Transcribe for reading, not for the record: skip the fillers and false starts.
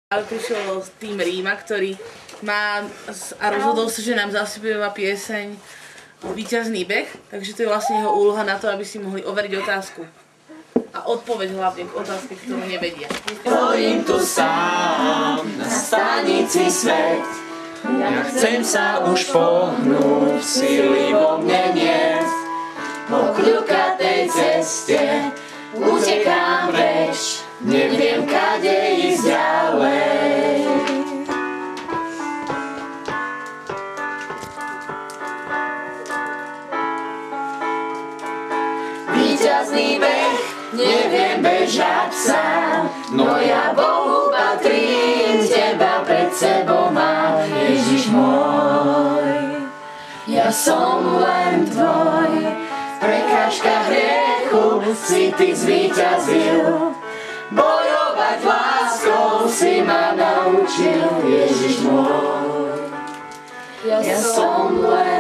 Ale prišiel tým Ríma, ktorý má a rozhodol sa, že nám zaspieva pieseň Víťazný beh, takže to je vlastne jeho úloha na to, aby si mohli overiť otázku. A odpoveď hlavne k otázke, ktorú nevedia. Stojím tu sám na stanici Svet. Ja chcem sa už pohnúť, síly vo mne niet. Po kľukatej ceste utekám preč, neviem kade ísť ďalej. Víťazný beh, neviem bežať sám, no ja Bohu patrím, teba pred sebou mám, Ježiš môj. Ja som len tvoj, v prekážkach hriechu si ty zvíťazil, bojovať láskou si ma naučil, Ježiš môj. Ja som len